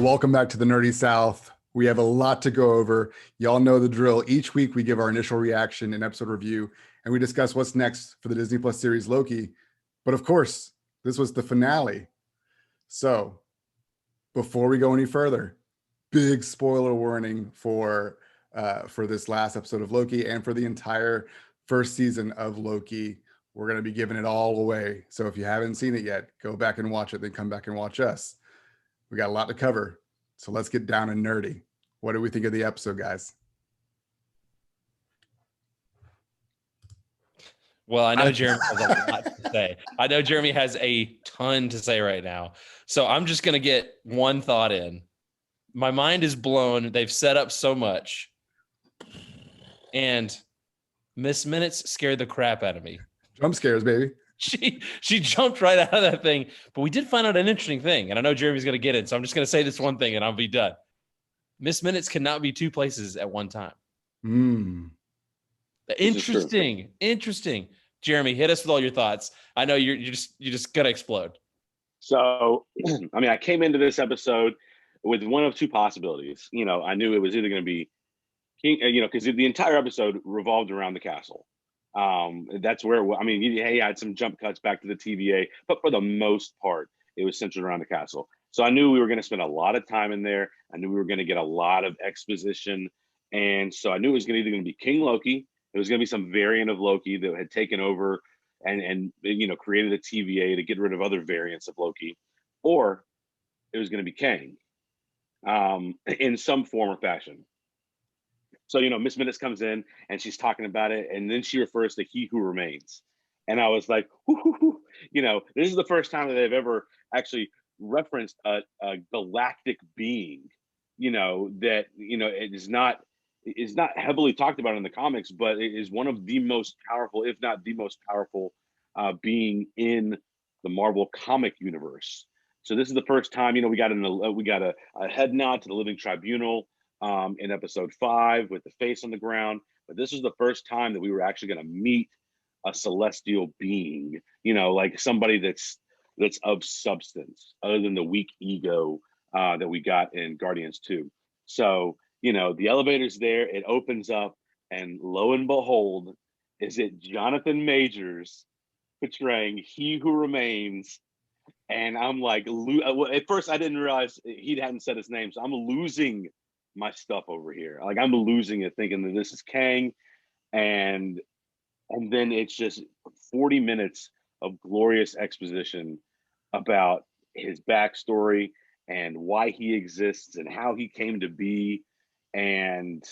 welcome back to the Nerdy South. We have a lot to go over. Y'all know the drill. Each week we give our initial reaction and episode review, and we discuss what's next for the Disney Plus series Loki. But of course, this was the finale. So before we go any further, big spoiler warning for this last episode of Loki and for the entire first season of Loki. We're going to be giving it all away. So if you haven't seen it yet, go back and watch it, then come back and watch us. We got a lot to cover. So let's get down and nerdy. What do we think of the episode, guys? Well, I know Jeremy has a lot to say. I know Jeremy has a ton to say right now. So I'm just going to get one thought in. My mind is blown. They've set up so much. And Miss Minutes scared the crap out of me. Jump scares, baby. She jumped right out of that thing. But we did find out an interesting thing. And I know Jeremy's going to get it. So I'm just going to say this one thing and I'll be done. Miss Minutes cannot be two places at one time. Interesting. Jeremy, hit us with all your thoughts. I know you're just gonna explode. So, I mean, I came into this episode with one of two possibilities. I knew it was either going to be King, because the entire episode revolved around the castle. That's where he had some jump cuts back to the TVA, but for the most part, it was centered around the castle. So I knew we were going to spend a lot of time in there. I knew we were going to get a lot of exposition, and so I knew it was either going to be King Loki. It was going to be some variant of Loki that had taken over and created a TVA to get rid of other variants of Loki, or it was going to be Kang in some form or fashion. So, Miss Minutes comes in and she's talking about it, and then she refers to He Who Remains. And I was like, this is the first time that they've ever actually referenced a galactic being, that, it is not heavily talked about in the comics, but it is one of the most powerful, if not the most powerful being in the Marvel comic universe. So this is the first time, we got a head nod to the Living Tribunal in episode 5 with the face on the ground. But this is the first time that we were actually going to meet a celestial being, like somebody that's of substance, other than the weak ego that we got in Guardians 2. So, the elevator's there, it opens up, and lo and behold, is it Jonathan Majors portraying He Who Remains. And I'm like, at first I didn't realize he hadn't said his name, so I'm losing my stuff over here. Like, I'm losing it, thinking that this is Kang, and then it's just 40 minutes of glorious exposition about his backstory and why he exists and how he came to be. And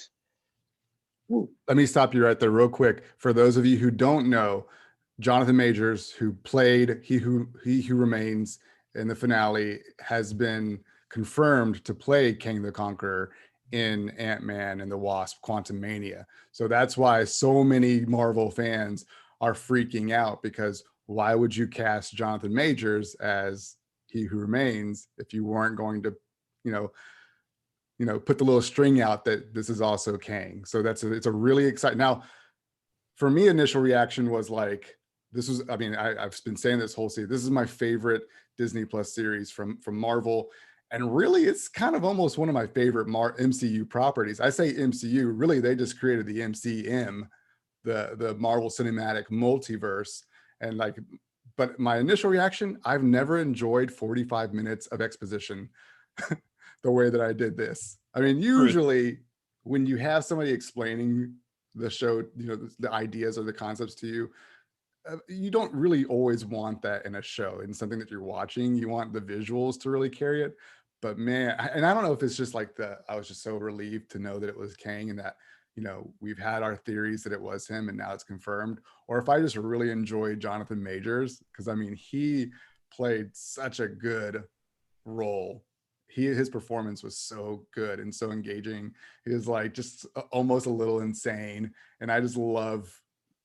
let me stop you right there real quick. For those of you who don't know, Jonathan Majors, who played He Who Remains in the finale, has been confirmed to play Kang the Conqueror in Ant-Man and the Wasp: Quantumania. So that's why so many Marvel fans are freaking out, because why would you cast Jonathan Majors as He Who Remains if you weren't going to, put the little string out that this is also Kang? So it's a really exciting. Now, for me, initial reaction was like, I've been saying this whole season, this is my favorite Disney Plus series from Marvel. And really, it's kind of almost one of my favorite MCU properties. I say MCU, really, they just created the MCM, the Marvel Cinematic Multiverse. And but my initial reaction, I've never enjoyed 45 minutes of exposition the way that I did this. I mean, usually when you have somebody explaining the show, the ideas or the concepts to you, you don't really always want that in a show, in something that you're watching. You want the visuals to really carry it. But man, and I don't know if it's just like I was just so relieved to know that it was Kang, and that, we've had our theories that it was him and now it's confirmed, or if I just really enjoyed Jonathan Majors, because he played such a good role. His performance was so good and so engaging. He was like just almost a little insane, and I just love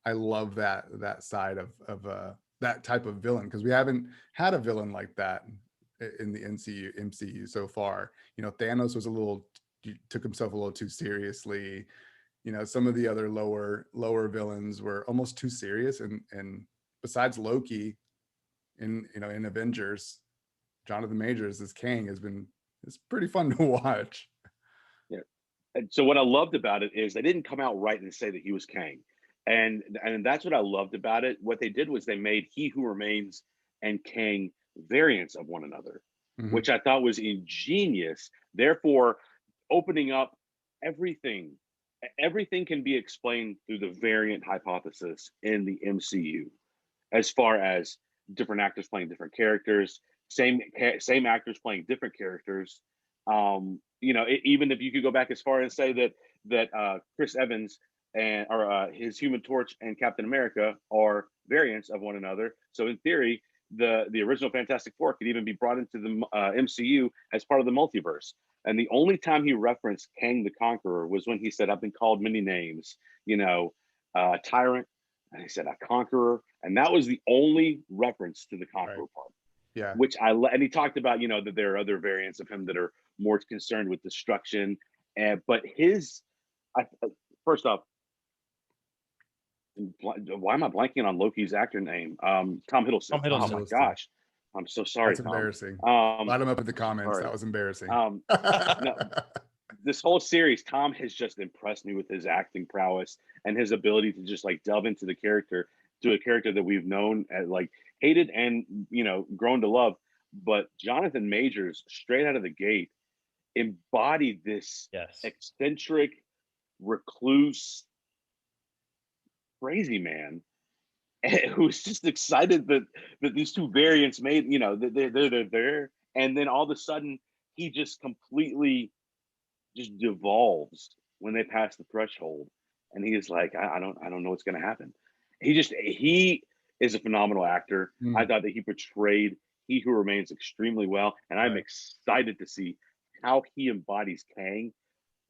that side of that type of villain, because we haven't had a villain like that in the MCU so far. Thanos was took himself a little too seriously. Some of the other lower villains were almost too serious, and besides Loki in Avengers, Jonathan Majors as Kang has been It's pretty fun to watch. Yeah. And so what I loved about it is they didn't come out right and say that he was Kang. And that's what I loved about it. What they did was they made He Who Remains and Kang variants of one another, which I thought was ingenious. Therefore, opening up everything. Everything can be explained through the variant hypothesis in the MCU, as far as different actors playing different characters, same actors playing different characters. Even if you could go back as far as say that Chris Evans and or his Human Torch and Captain America are variants of one another. So in theory, the original Fantastic Four could even be brought into the MCU as part of the multiverse. And the only time he referenced Kang the Conqueror was when he said, "I've been called many names, tyrant," and he said, "a conqueror," and that was the only reference to the conqueror part. Yeah, Which and he talked about, that there are other variants of him that are more concerned with destruction, but first off, why am I blanking on Loki's actor name? Tom Hiddleston. Tom Hiddleston. Oh my gosh, I'm so sorry. That's Tom. embarrassing. Light him up in the comments. That was embarrassing. No, this whole series, Tom has just impressed me with his acting prowess and his ability to just like delve into the character, to a character that we've known, like hated and grown to love. But Jonathan Majors, straight out of the gate, embodied this eccentric, recluse, crazy man who's just excited that these two variants made, they're there, and then all of a sudden he just completely just devolves when they pass the threshold, and he is like, I don't know what's going to happen. He is a phenomenal actor. I thought that he portrayed He Who Remains extremely well, and I'm excited to see how he embodies Kang,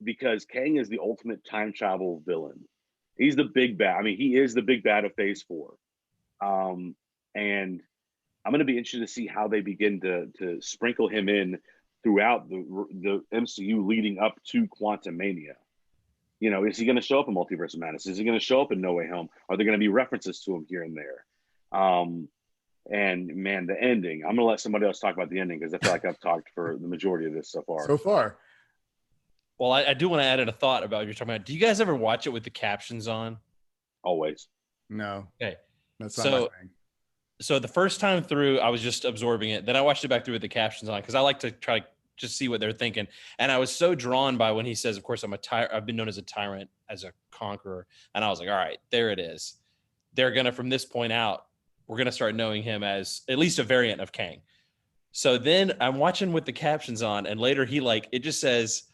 because Kang is the ultimate time travel villain. He's the big bad. I mean, he is the big bad of Phase 4. And I'm going to be interested to see how they begin to sprinkle him in throughout the MCU leading up to Quantumania. Is he going to show up in Multiverse of Madness? Is he going to show up in No Way Home? Are there going to be references to him here and there? And man, the ending, I'm going to let somebody else talk about the ending, because I feel like I've talked for the majority of this so far. Well, I do want to add in a thought about what you're talking about. Do you guys ever watch it with the captions on? Always. No. Okay. That's not my thing. So the first time through, I was just absorbing it. Then I watched it back through with the captions on, because I like to try to just see what they're thinking. And I was so drawn by when he says, of course, I've been known as a tyrant, as a conqueror. And I was like, all right, there it is. They're going to, from this point out, we're going to start knowing him as at least a variant of Kang. So then I'm watching with the captions on, and later it just says,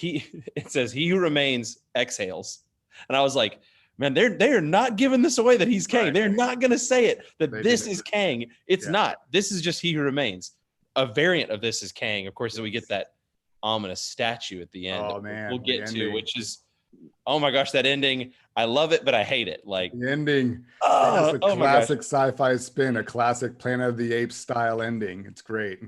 it says, "He who remains exhales." And I was like, man, they're not giving this away that he's Kang. Right. They're not going to say it that this is Kang. It's not. This is just He Who Remains. A variant of this is Kang. Of course, we get that ominous statue at the end. Oh man, we'll get to, which is, oh my gosh, that ending. I love it, but I hate it. Like the ending. It's a classic sci-fi spin, a classic Planet of the Apes style ending. It's great.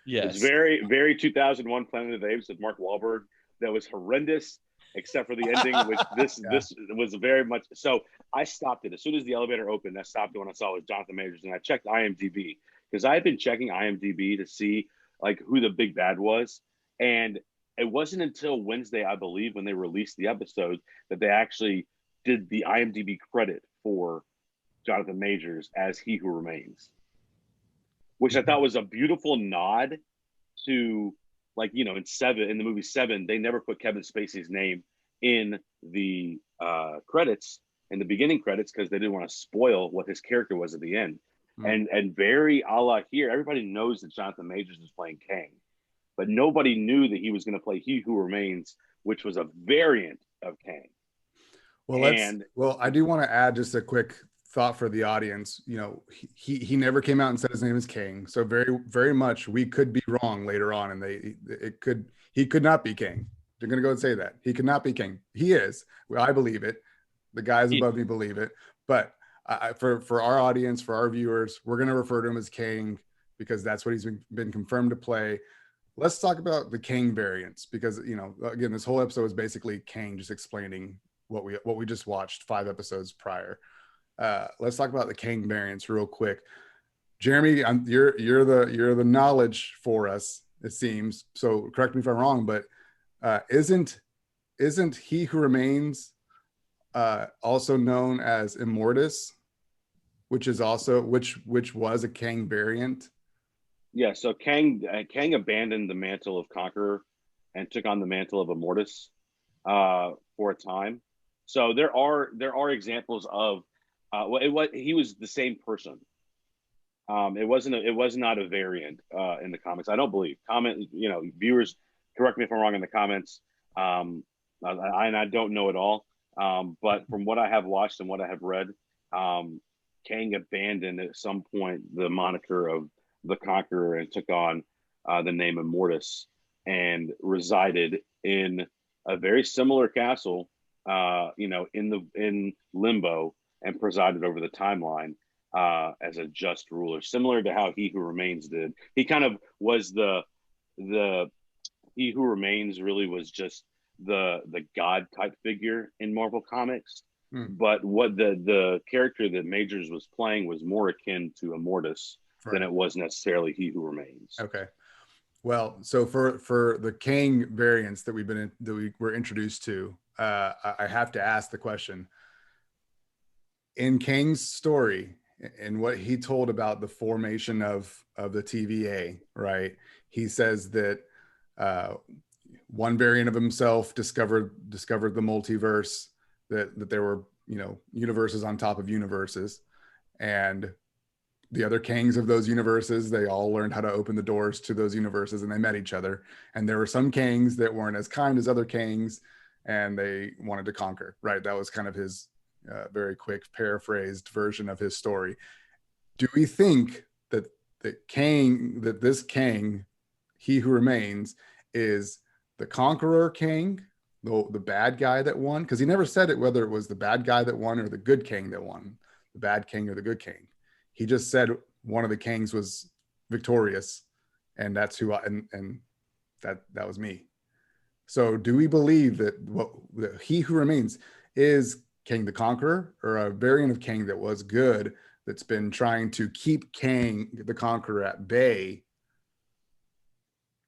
Yes. It's very, very 2001 Planet of the Apes with Mark Wahlberg. That was horrendous, except for the ending, which this was very much so. I stopped it as soon as the elevator opened. I stopped it when I saw it was Jonathan Majors, and I checked IMDb, because I had been checking IMDb to see like who the big bad was, and it wasn't until Wednesday, I believe, when they released the episode, that they actually did the IMDb credit for Jonathan Majors as He Who Remains, which I thought was a beautiful nod to, like, in the movie Seven, they never put Kevin Spacey's name in the credits, in the beginning credits, because they didn't want to spoil what his character was at the end. And very a la here, everybody knows that Jonathan Majors is playing Kang, but nobody knew that he was going to play He Who Remains, which was a variant of Kang. Well, I do want to add just a quick thought for the audience. He never came out and said his name is Kang, so very, very much we could be wrong later on, and he could not be Kang. They're going to go and say that he could not be Kang. He is. Well, I believe it. The guys above me believe it, but for our audience, for our viewers, we're going to refer to him as Kang because that's what he's been confirmed to play. Let's talk about the Kang variants, because again, this whole episode is basically Kang just explaining what we just watched 5 episodes prior. Let's talk about the Kang variants real quick. Jeremy, you're the knowledge for us. it seems. So correct me if I'm wrong, but isn't He Who Remains also known as Immortus, which is also which was a Kang variant? Yeah, so Kang abandoned the mantle of Conqueror and took on the mantle of Immortus for a time. So there are examples of he was the same person. It was not a variant in the comics. I don't believe. Viewers, correct me if I'm wrong in the comments. I don't know it all. But from what I have watched and what I have read, Kang abandoned at some point the moniker of the Conqueror and took on the name Immortus and resided in a very similar castle, in Limbo, and presided over the timeline as a just ruler, similar to how He Who Remains did. He kind of was the He Who Remains really was just the god type figure in Marvel Comics. But what the character that Majors was playing was more akin to Immortus than it was necessarily He Who Remains. Okay. Well, so for the Kang variants that we were introduced to, I have to ask the question: in Kang's story and what he told about the formation of the TVA, right? He says that one variant of himself discovered the multiverse, that there were, universes on top of universes, and the other Kangs of those universes, they all learned how to open the doors to those universes, and they met each other. And there were some Kangs that weren't as kind as other Kangs, and they wanted to conquer, right? That was kind of his very quick paraphrased version of his story. Do we think that this Kang, He Who Remains, is the conqueror Kang, the bad guy that won? Because he never said it, whether it was the bad guy that won or the good Kang that won, the bad Kang or the good Kang. He just said one of the Kangs was victorious, and that's who that was me. So do we believe that He Who Remains is Kang the Conqueror, or a variant of Kang that was good, that's been trying to keep Kang the Conqueror at bay,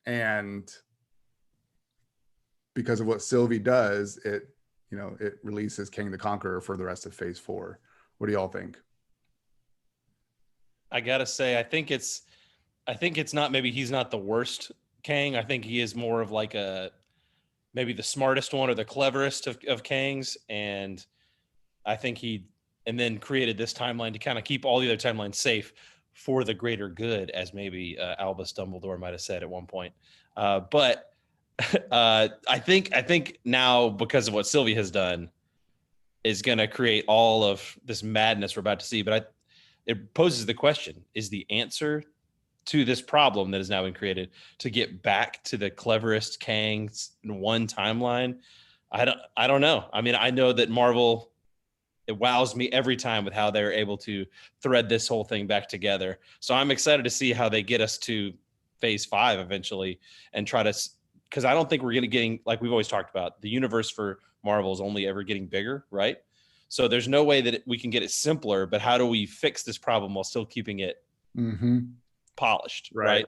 and because of what Sylvie does, it releases Kang the Conqueror for the rest of Phase 4? What do y'all think? I gotta say, I think it's not, maybe he's not the worst Kang. I think he is more of like maybe the smartest one or the cleverest of Kangs. And I think and then created this timeline to kind of keep all the other timelines safe for the greater good, as maybe Albus Dumbledore might have said at one point. But I think now, because of what Sylvie has done, is going to create all of this madness we're about to see. But it poses the question: is the answer to this problem that has now been created to get back to the cleverest Kangs in one timeline? I don't know. I mean, I know that Marvel, it wows me every time with how they're able to thread this whole thing back together. So I'm excited to see how they get us to Phase 5 eventually, and try to, because I don't think we're getting, like we've always talked about, the universe for Marvel is only ever getting bigger, right? So there's no way that we can get it simpler, but how do we fix this problem while still keeping it polished, right?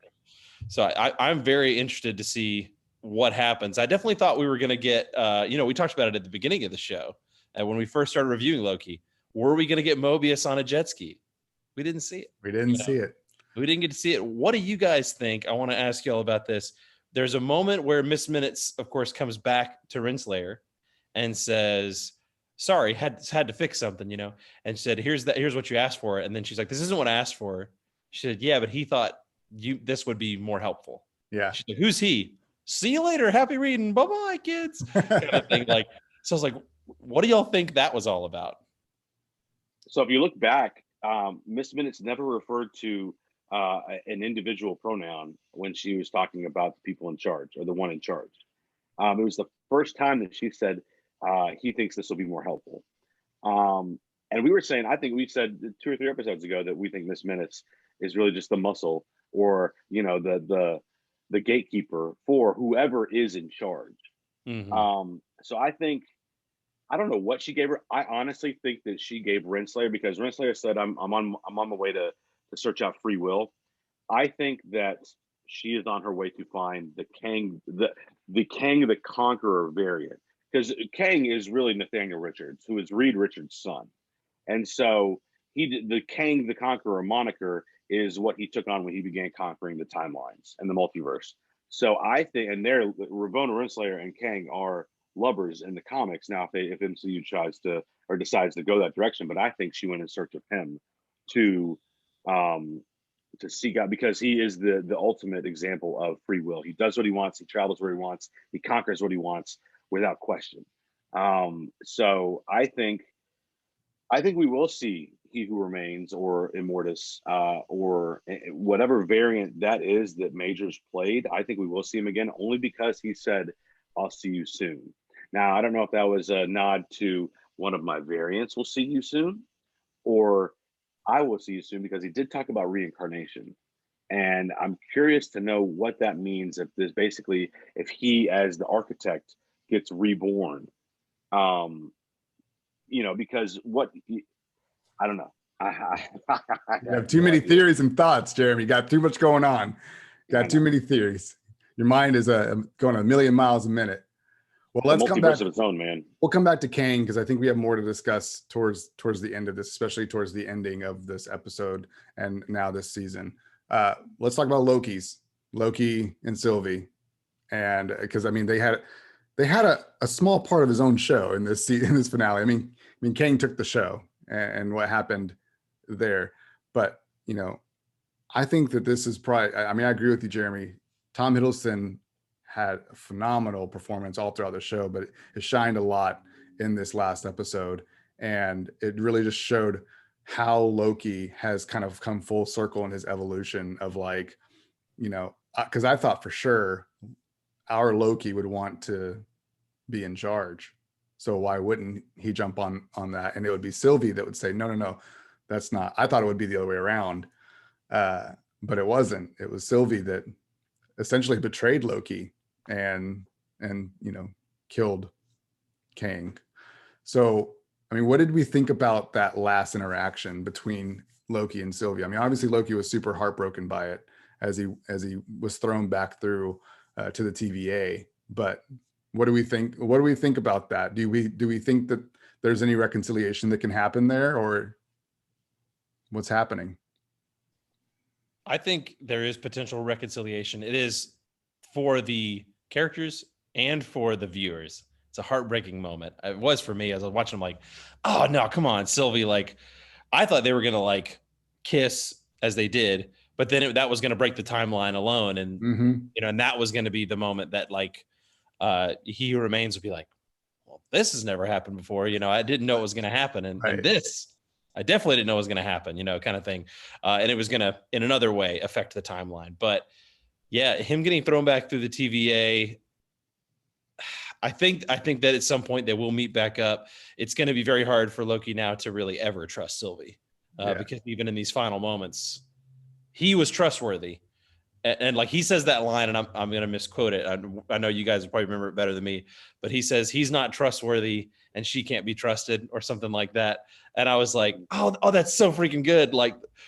So I'm very interested to see what happens. I definitely thought we were going to get, we talked about it at the beginning of the show, when we first started reviewing Loki. Were we going to get Mobius on a jet ski? We didn't see it. We didn't see it. We didn't get to see it. What do you guys think? I want to ask y'all about this. There's a moment where Miss Minutes, of course, comes back to Renslayer and says, sorry, had to fix something, and said, here's what you asked for. And then she's like, this isn't what I asked for. She said, yeah, but he thought this would be more helpful. Yeah. She's like, who's he? See you later. Happy reading. Bye-bye, kids. Kind of thing. So I was like, what do y'all think that was all about? So if you look back, Miss Minutes never referred to an individual pronoun when she was talking about the people in charge, or the one in charge. It was the first time that she said he thinks this will be more helpful. And we were saying, I think we said 2 or 3 episodes ago that we think Miss Minutes is really just the muscle, or the gatekeeper for whoever is in charge. So I don't know what she gave her. I honestly think that she gave Renslayer, because Renslayer said, I'm on my way to search out free will. I think that she is on her way to find the Kang, the Kang the Conqueror variant, because Kang is really Nathaniel Richards, who is Reed Richards' son, and so the Kang the Conqueror moniker is what he took on when he began conquering the timelines and the multiverse. So I think, and there, Ravonna Renslayer and Kang are lovers in the comics now. If MCU tries to or decides to go that direction, but I think she went in search of him to um to seek out, because he is the ultimate example of free will. He does what he wants, he travels where he wants, he conquers what he wants without question. So I think we will see He Who Remains or Immortus, or whatever variant that is that Majors played. I think we will see him again, only because he said, "I'll see you soon." Now, I don't know if that was a nod to one of my variants, "We'll see you soon," or "I will see you soon," because he did talk about reincarnation. And I'm curious to know what that means, if this basically, if he, as the architect, gets reborn. Because I don't know. You have too many theories and thoughts, Jeremy. You got too much going on. Got too many theories. Your mind is going a million miles a minute. Well, let's come back. Of its own, man. We'll come back to Kang, because I think we have more to discuss towards the end of this, especially towards the ending of this episode and now this season. Let's talk about Loki and Sylvie, and because I mean they had a small part of his own show in this finale. I mean Kang took the show and what happened there, but I think that this is probably. I mean, I agree with you, Jeremy. Tom Hiddleston had a phenomenal performance all throughout the show, but it shined a lot in this last episode, and it really just showed how Loki has kind of come full circle in his evolution of because I thought for sure our Loki would want to be in charge. So why wouldn't he jump on that? And it would be Sylvie that would say, no, that's not. I thought it would be the other way around. But it wasn't. It was Sylvie that essentially betrayed Loki and killed Kang. So, I mean, what did we think about that last interaction between Loki and Sylvie? I mean, obviously Loki was super heartbroken by it as he was thrown back through to the TVA. But what do we think? What do we think about that? Do we think that there's any reconciliation that can happen there, or what's happening? I think there is potential reconciliation. It is for the characters and for the viewers. It's a heartbreaking moment. It was for me as I was watching. I'm like, oh no, come on, Sylvie. Like, I thought they were gonna kiss as they did, but then that was gonna break the timeline alone, and and that was gonna be the moment that He Who Remains would be like, well, this has never happened before. I didn't know it was gonna happen, and this. I definitely didn't know it was going to happen, kind of thing. And it was going to, in another way, affect the timeline. But yeah, him getting thrown back through the TVA, I think that at some point they will meet back up. It's going to be very hard for Loki now to really ever trust Sylvie, because even in these final moments, he was trustworthy. And he says that line, and I'm going to misquote it. I know you guys will probably remember it better than me, but he says he's not trustworthy and she can't be trusted, or something like that. And I was like, oh, that's so freaking good.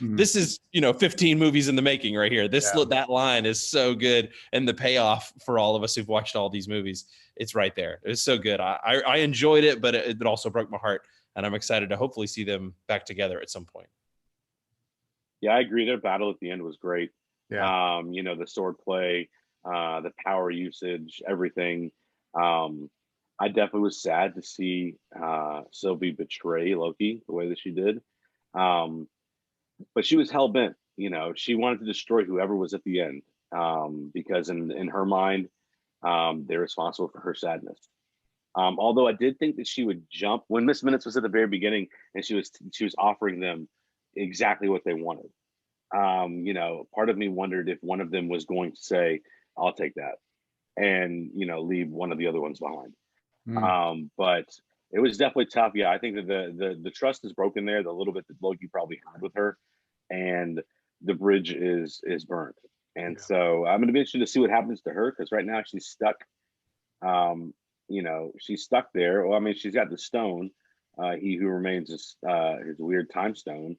This is 15 movies in the making right here. That line is so good, and the payoff for all of us who've watched all these movies, it's right there. It was so good. I enjoyed it, but it also broke my heart, and I'm excited to hopefully see them back together at some point. Yeah, I agree. Their battle at the end was great. Yeah. The sword play, the power usage, everything. I definitely was sad to see Sylvie betray Loki the way that she did. But she was hell bent. She wanted to destroy whoever was at the end, because in her mind, they're responsible for her sadness. Although I did think that she would jump when Miss Minutes was at the very beginning, and she was offering them exactly what they wanted. Part of me wondered if one of them was going to say, "I'll take that," and leave one of the other ones behind. But it was definitely tough. Yeah, I think that the trust is broken there. The little bit that Loki probably had with her, and the bridge is burnt. And so I'm going to be interested to see what happens to her, because right now she's stuck. She's stuck there. Well, I mean, she's got the stone. He Who Remains is his weird time stone.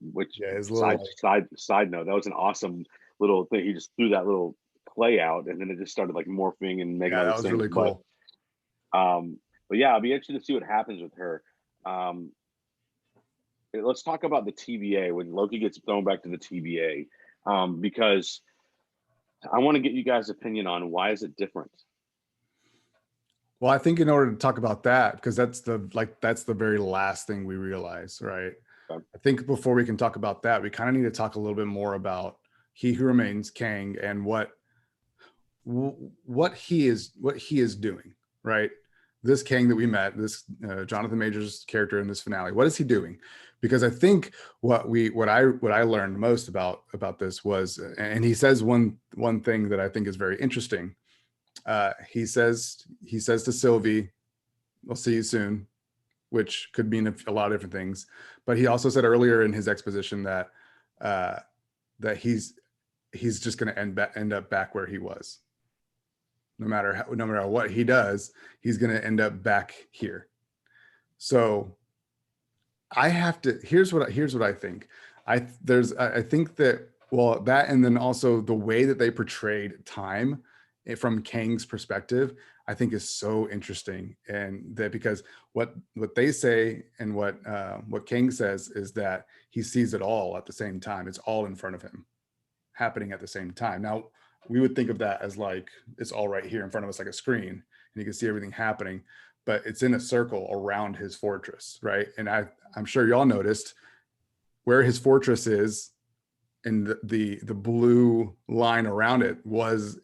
Which side note, that was an awesome little thing. He just threw that little clay out, and then it just started like morphing and making Yeah, all that these was things. really cool. But yeah, I'll be interested to see what happens with her. Let's talk about the TVA when Loki gets thrown back to the TVA, because I want to get you guys' opinion on why is it different. Well, I think in order to talk about that, because that's the very last thing we realize, right? Okay. I think before we can talk about that, we kind of need to talk a little bit more about He Who Remains, Kang, and what he is doing, right? This Kang that we met, this Jonathan Majors character in this finale, what is he doing? Because I think what I learned most about this was, and he says one thing that I think is very interesting. He says to Sylvie, "I'll see you soon," which could mean a lot of different things. But he also said earlier in his exposition that that he's just going to end up back where he was. No matter what he does, he's going to end up back here. So I have to. Here's what I think. I think that, well, that, and then also the way that they portrayed time from Kang's perspective, I think is so interesting. And that, because what they say and what Kang says is that he sees it all at the same time. It's all in front of him, happening at the same time. Now, we would think of that as like, it's all right here in front of us, like a screen, and you can see everything happening, but it's in a circle around his fortress, right? And I'm sure y'all noticed where his fortress is, and the blue line around it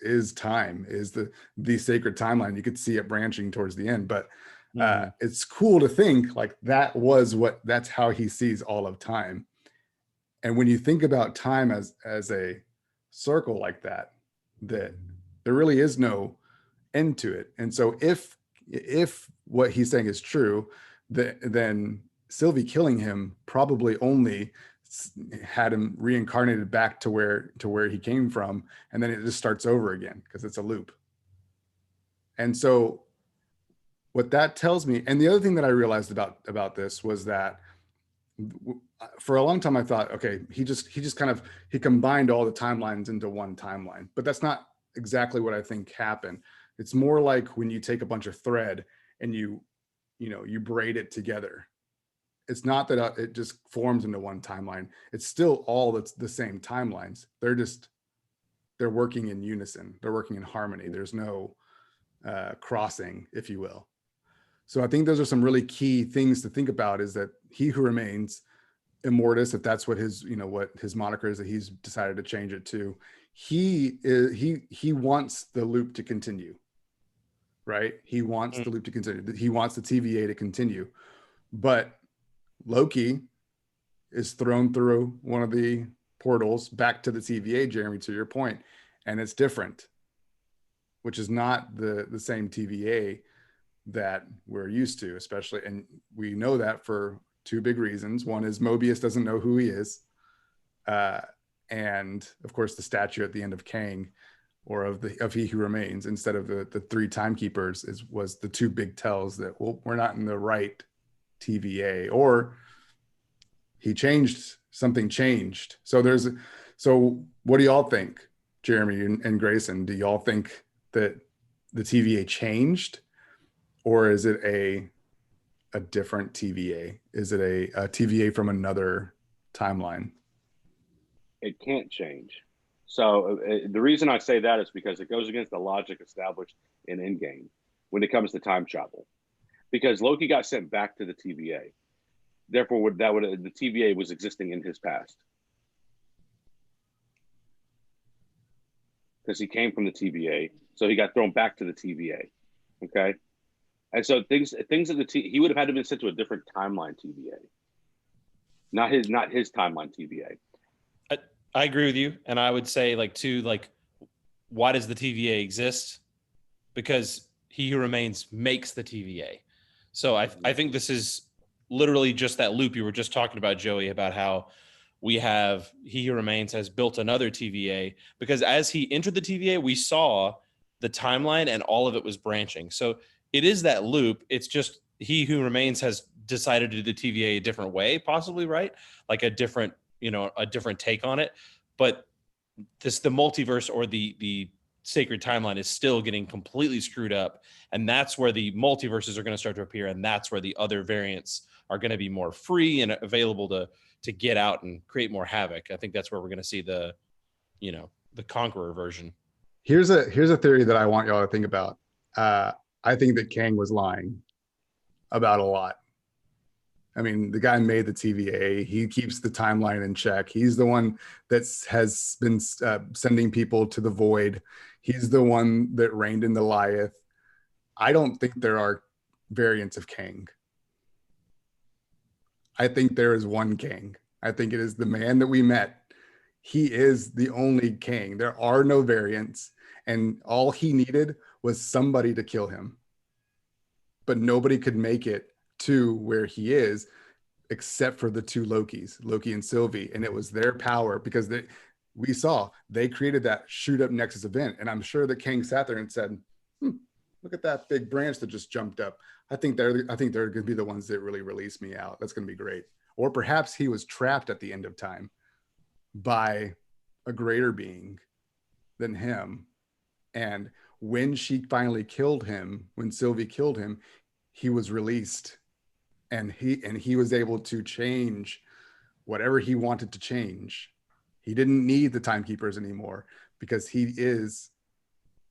is time, is the sacred timeline. You could see it branching towards the end, but it's cool to think like that's how he sees all of time. And when you think about time as a circle like that there really is no end to it. And so if what he's saying is true, then Sylvie killing him probably only had him reincarnated back to where he came from, and then it just starts over again because it's a loop. And so what that tells me, and the other thing that I realized about this was that for a long time I thought, okay, he combined all the timelines into one timeline, but that's not exactly what I think happened. It's more like when you take a bunch of thread and you braid it together. It's not that it just forms into one timeline. It's still all the same timelines. They're working in unison. They're working in harmony. There's no crossing, if you will. So I think those are some really key things to think about, is that He Who Remains, Immortus, if that's what his moniker is that he's decided to change it to, he wants the loop to continue, right? He wants the loop to continue. He wants the TVA to continue. But Loki is thrown through one of the portals back to the TVA, Jeremy, to your point, and it's different, which is not the same TVA that we're used to, especially, and we know that for two big reasons. One is Mobius doesn't know who he is, and of course the statue at the end of Kang, or of He Who Remains, instead of the three timekeepers, was the two big tells that, well, we're not in the right TVA, or something changed. So what do y'all think, Jeremy and Grayson? Do y'all think that the TVA changed, or is it a different TVA? Is it a TVA from another timeline? It can't change. So the reason I say that is because it goes against the logic established in Endgame when it comes to time travel. Because Loki got sent back to the TVA. Therefore, the TVA was existing in his past. Because he came from the TVA, so he got thrown back to the TVA. Okay, and so things that he would have had to been sent to a different timeline TVA, not his timeline TVA. I agree with you, and I would say why does the TVA exist? Because He Who Remains makes the TVA. So I think this is literally just that loop you were just talking about, Joey, about how we have He Who Remains has built another TVA, because as he entered the TVA, we saw the timeline and all of it was branching. So it is that loop. It's just He Who Remains has decided to do the TVA a different way, possibly, right? Like a different take on it. But the multiverse or the sacred timeline is still getting completely screwed up, and that's where the multiverses are going to start to appear, and that's where the other variants are going to be more free and available to get out and create more havoc. I think that's where we're going to see the Conqueror version. Here's a theory that I want y'all to think about. I think that Kang was lying about a lot. I mean, the guy made the TVA. He keeps the timeline in check. He's the one that has been sending people to the void. He's the one that reigned in the Goliath. I don't think there are variants of Kang. I think there is one Kang. I think it is the man that we met. He is the only Kang. There are no variants, and all he needed was somebody to kill him. But nobody could make it to where he is except for the two Lokis, Loki and Sylvie. And it was their power because we saw they created that shoot up Nexus event. And I'm sure that Kang sat there and said, look at that big branch that just jumped up. I think they're going to be the ones that really release me out. That's going to be great. Or perhaps he was trapped at the end of time by a greater being than him. And when she finally killed him, when Sylvie killed him, he was released, and he was able to change whatever he wanted to change. He didn't need the timekeepers anymore because he is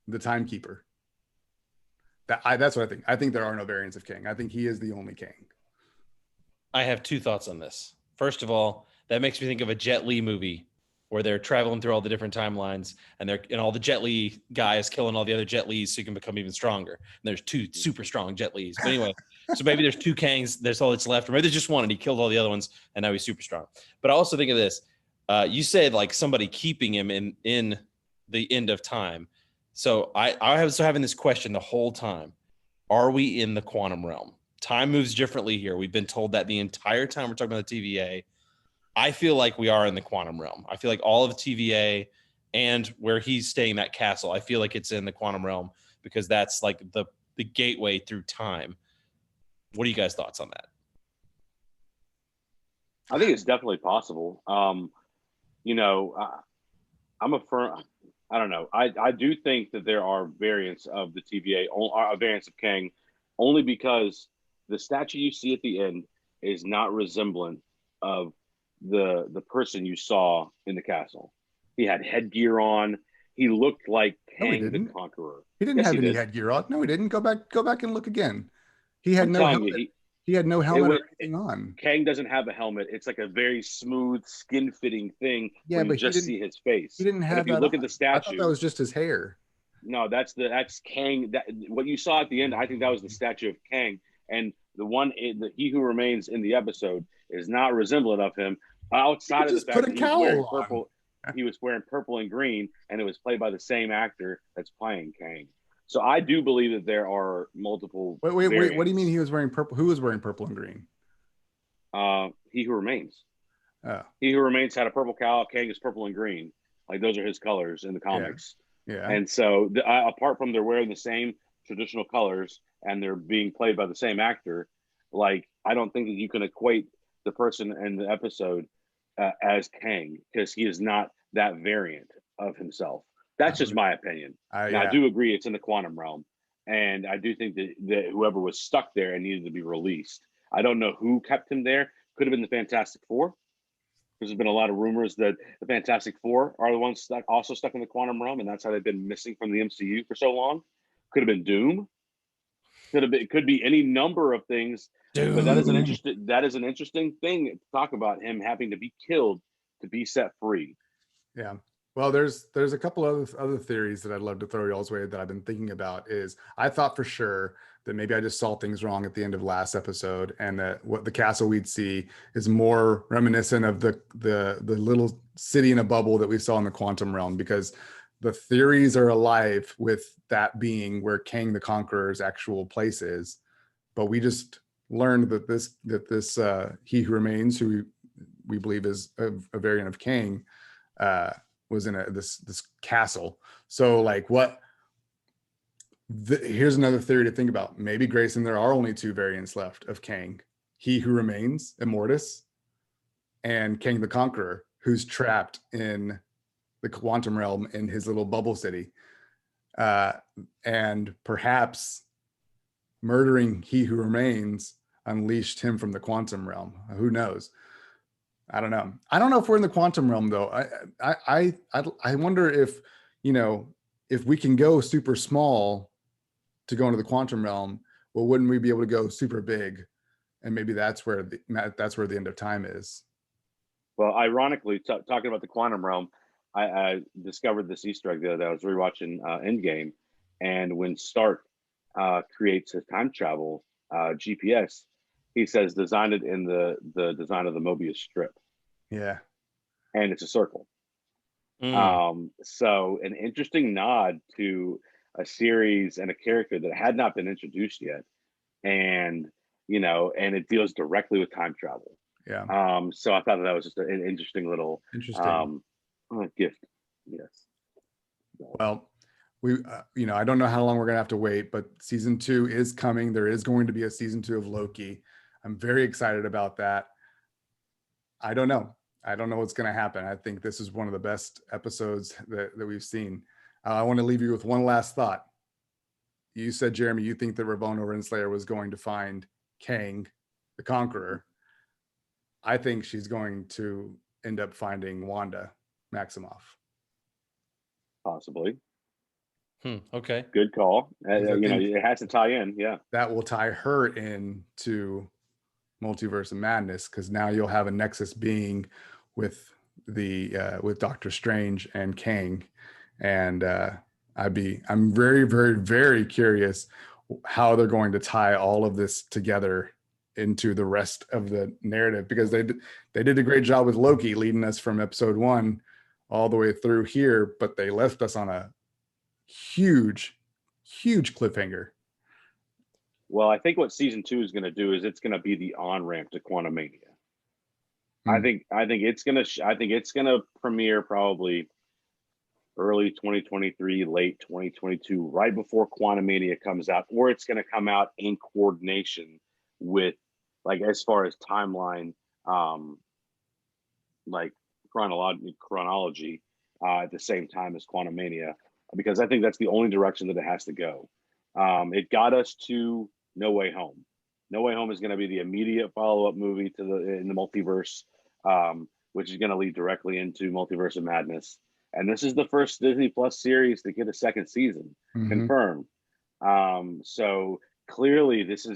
the timekeeper. That's what I think. I think there are no variants of Kang. I think he is the only Kang. I have two thoughts on this. First of all, that makes me think of a Jet Li movie where they're traveling through all the different timelines, and all the Jet Li guys killing all the other Jet Lis so you can become even stronger. And there's two super strong Jet Lis. But anyway, so maybe there's two Kangs. That's all that's left. Or maybe there's just one, and he killed all the other ones, and now he's super strong. But I also think of this. You said like somebody keeping him in the end of time. So I was having this question the whole time. Are we in the quantum realm? Time moves differently here. We've been told that the entire time we're talking about the TVA. I feel like we are in the quantum realm. I feel like all of TVA and where he's staying, that castle, I feel like it's in the quantum realm because that's like the gateway through time. What are you guys' thoughts on that? I think it's definitely possible. I'm a firm. I don't know. I do think that there are variants of the TVA, variants of Kang, only because the statue you see at the end is not resemblant of the person you saw in the castle. He had headgear on. He looked like Kang the Conqueror. He didn't have any headgear on. No, he didn't. Go back and look again. He had no helmet. He had no helmet or anything on. Kang doesn't have a helmet. It's like a very smooth, skin-fitting thing. Yeah, but you just see his face. He didn't have that. If you look at the statue, I thought that was just his hair. No, that's Kang. What you saw at the end, I think that was the statue of Kang. And he who remains in the episode is not resemblant of him. Outside of the fact that he was wearing purple, he was wearing purple and green, and it was played by the same actor that's playing Kang. So I do believe that there are multiple. Wait! What do you mean he was wearing purple? Who was wearing purple and green? He who remains. Oh. He who remains had a purple cowl. Kang is purple and green. Like those are his colors in the comics. Yeah. And so, apart from they're wearing the same traditional colors and they're being played by the same actor, like I don't think that you can equate the person in the episode as Kang because he is not that variant of himself. That's just my opinion. I do agree it's in the quantum realm, and I do think that whoever was stuck there and needed to be released. I don't know who kept him there. Could have been the Fantastic Four. There's been a lot of rumors that the Fantastic Four are the ones also stuck in the quantum realm, and that's how they've been missing from the MCU for so long. Could have been Doom. Could be any number of things. Doom. But that is an interesting thing to talk about, him having to be killed to be set free. Yeah. Well, there's a couple of other theories that I'd love to throw y'all's way that I've been thinking about. Is I thought for sure that maybe I just saw things wrong at the end of last episode, and that what the castle we'd see is more reminiscent of the little city in a bubble that we saw in the quantum realm, because the theories are alive with that being where Kang the Conqueror's actual place is. But we just learned that this he who remains, who we believe is a variant of Kang, was in this castle. So like here's another theory to think about. Maybe, Grayson, there are only two variants left of Kang: he who remains, Immortus, and Kang the Conqueror, who's trapped in the quantum realm in his little bubble city, and perhaps murdering He Who Remains unleashed him from the quantum realm. Who knows? I don't know. I don't know if we're in the quantum realm though. I wonder if, you know, if we can go super small to go into the quantum realm, well, wouldn't we be able to go super big? And maybe that's where the end of time is. Well, ironically, talking about the quantum realm, I discovered this Easter egg the other day. I was rewatching Endgame, and when Stark creates his time travel GPS, he says designed it in the design of the Mobius strip. Yeah. And it's a circle. So an interesting nod to a series and a character that had not been introduced yet, and and it deals directly with time travel. Yeah. So I thought that was just an interesting little gift. Yes. Well, we I don't know how long we're gonna have to wait, but season 2 is coming. There is going to be a season 2 of Loki. I'm very excited about that. I don't know what's going to happen. I think this is one of the best episodes that we've seen. I want to leave you with one last thought. You said, Jeremy, you think that Ravonna Renslayer was going to find Kang, the Conqueror. I think she's going to end up finding Wanda Maximoff. Possibly. Okay. Good call. It has to tie in. Yeah. That will tie her into Multiverse of Madness, because now you'll have a nexus being with with Doctor Strange and Kang, and I'm very, very, very curious how they're going to tie all of this together into the rest of the narrative, because they did a great job with Loki leading us from episode 1 all the way through here, but they left us on a huge cliffhanger. Well, I think what season 2 is going to do is it's going to be the on-ramp to Quantumania. I think it's going to premiere probably early 2023, late 2022, right before Quantumania comes out, or it's going to come out in coordination with, like, as far as timeline, like chronology, at the same time as Quantumania, because I think that's the only direction that it has to go. It got us to No Way Home. No Way Home is going to be the immediate follow-up movie in the multiverse, which is going to lead directly into Multiverse of Madness. And this is the first Disney Plus series to get a second season confirmed. So clearly, this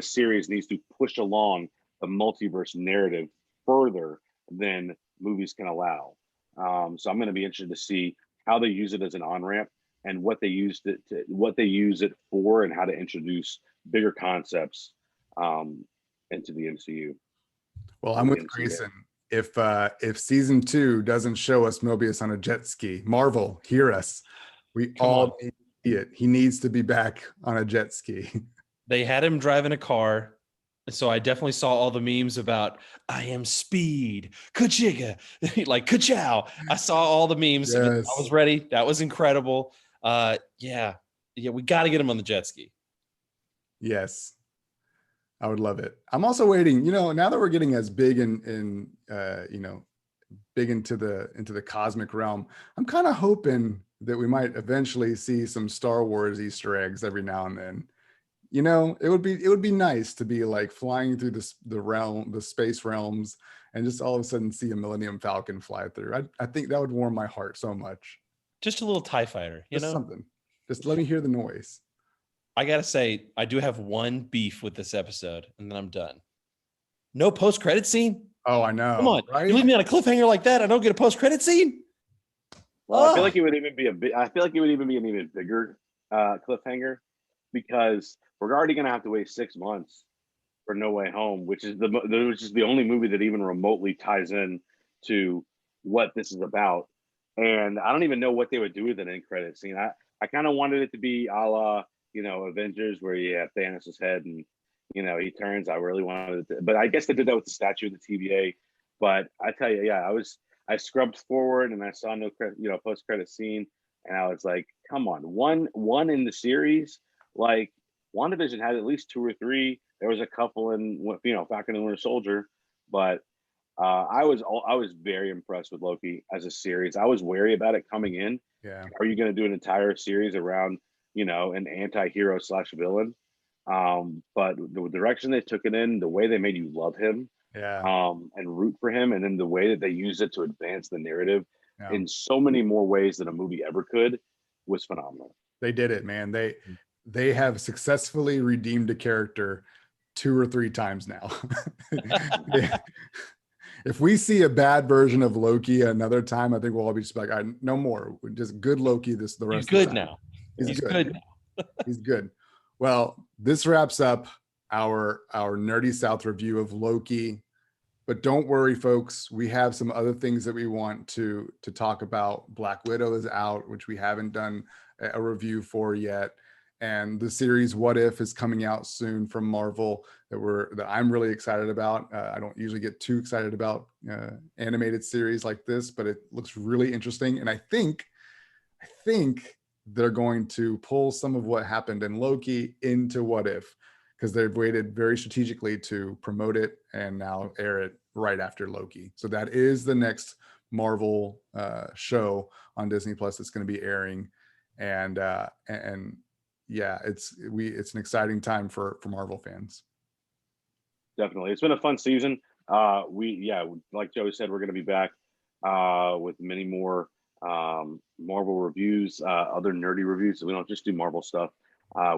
series needs to push along the multiverse narrative further than movies can allow. So I'm going to be interested to see how they use it as an on-ramp, and what they use it for, and how to introduce bigger concepts into the MCU. Well, I'm with Grayson. If season 2 doesn't show us Mobius on a jet ski, Marvel, hear us. We all need to see it. He needs to be back on a jet ski. They had him driving a car. So I definitely saw all the memes about I am speed, kachiga, like ka-chow. I saw all the memes. Yes. I was ready. That was incredible. Yeah, we got to get him on the jet ski. Yes, I would love it. I'm also waiting, now that we're getting as big in big into the cosmic realm, I'm kind of hoping that we might eventually see some Star Wars Easter eggs every now and then. It would be nice to be like flying through the space realms, and just all of a sudden see a Millennium Falcon fly through. I think that would warm my heart so much. Just a little TIE fighter, something. Just let me hear the noise. I gotta say, I do have one beef with this episode, and then I'm done. No post-credit scene? Oh, I know. Come on, right? You leave me on a cliffhanger like that, I don't get a post-credit scene? Well, I feel like it would even be an even bigger cliffhanger, because we're already going to have to wait 6 months for No Way Home, which is the only movie that even remotely ties in to what this is about. And I don't even know what they would do with an end credit scene. I kind of wanted it to be a la, Avengers, where you have Thanos' head and, he turns. I really wanted it to, but I guess they did that with the statue of the TVA. But I tell you, yeah, I scrubbed forward and I saw no post credit scene, and I was like, come on, one in the series. Like, WandaVision had at least 2 or 3. There was a couple in Falcon and Winter Soldier, but I was very impressed with Loki as a series. I was wary about it coming in. Yeah. Are you going to do an entire series around, an anti-hero / villain? But the direction they took it in, the way they made you love him, Yeah. and root for him, and then the way that they used it to advance the narrative Yeah. in so many more ways than a movie ever could was phenomenal. They did it, man. They have successfully redeemed a character 2 or 3 times now. If we see a bad version of Loki another time, I think we'll all be just like, all right, no more. Just good Loki the rest He's good of the time. now. He's good now. He's good. Well, this wraps up our Nerdy South review of Loki. But don't worry, folks. We have some other things that we want to talk about. Black Widow is out, which we haven't done a review for yet. And the series What If is coming out soon from Marvel that I'm really excited about. I don't usually get too excited about animated series like this, but it looks really interesting. And I think they're going to pull some of what happened in Loki into What If, because they've waited very strategically to promote it and now air it right after Loki. So that is the next Marvel show on Disney Plus that's going to be airing. And yeah, it's an exciting time for Marvel fans. Definitely. It's been a fun season. Like Joey said, we're going to be back with many more Marvel reviews, other nerdy reviews. So we don't just do Marvel stuff.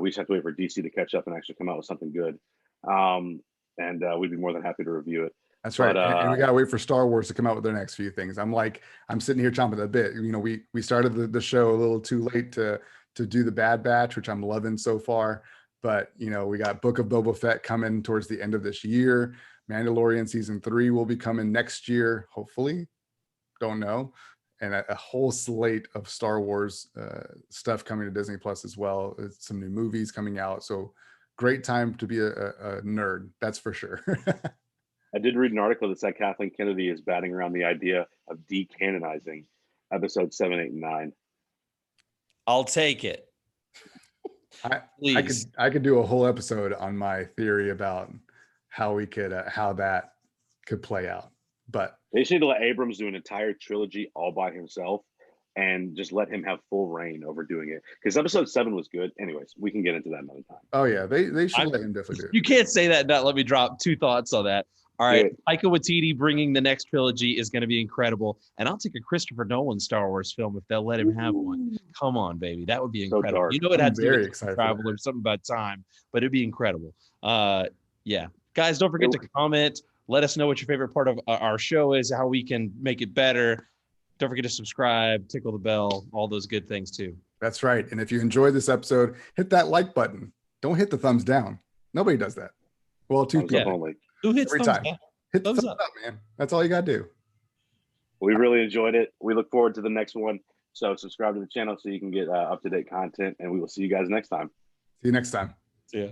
We just have to wait for DC to catch up and actually come out with something good. And we'd be more than happy to review it. That's right. And we got to wait for Star Wars to come out with their next few things. I'm sitting here chomping at the bit. We started the show a little too late to do the Bad Batch, which I'm loving so far. But, we got Book of Boba Fett coming towards the end of this year. Mandalorian season 3 will be coming next year, hopefully. Don't know. And a whole slate of Star Wars stuff coming to Disney Plus as well. Some new movies coming out. So great time to be a nerd. That's for sure. I did read an article that said Kathleen Kennedy is batting around the idea of decanonizing episodes 7, 8, and 9. I'll take it. I could do a whole episode on my theory about how that could play out. But they should let Abrams do an entire trilogy all by himself and just let him have full reign over doing it. Because episode 7 was good. Anyways, we can get into that another time. Oh yeah, they should let him definitely do it. You can't say that and not let me drop 2 thoughts on that. All right, Taika Waititi bringing the next trilogy is going to be incredible. And I'll take a Christopher Nolan Star Wars film if they'll let him have one. Come on, baby. That would be incredible. So it had to very be excited travel or something about time, but it'd be incredible. Yeah. Guys, don't forget to comment. Let us know what your favorite part of our show is, how we can make it better. Don't forget to subscribe, tickle the bell, all those good things too. That's right. And if you enjoyed this episode, hit that like button. Don't hit the thumbs down. Nobody does that. Well, 2 people. Only. Who hits every thumbs time? down? Hit the thumbs up, man. That's all you got to do. We really enjoyed it. We look forward to the next one. So subscribe to the channel so you can get up-to-date content, and we will see you guys next time. See you next time. See ya.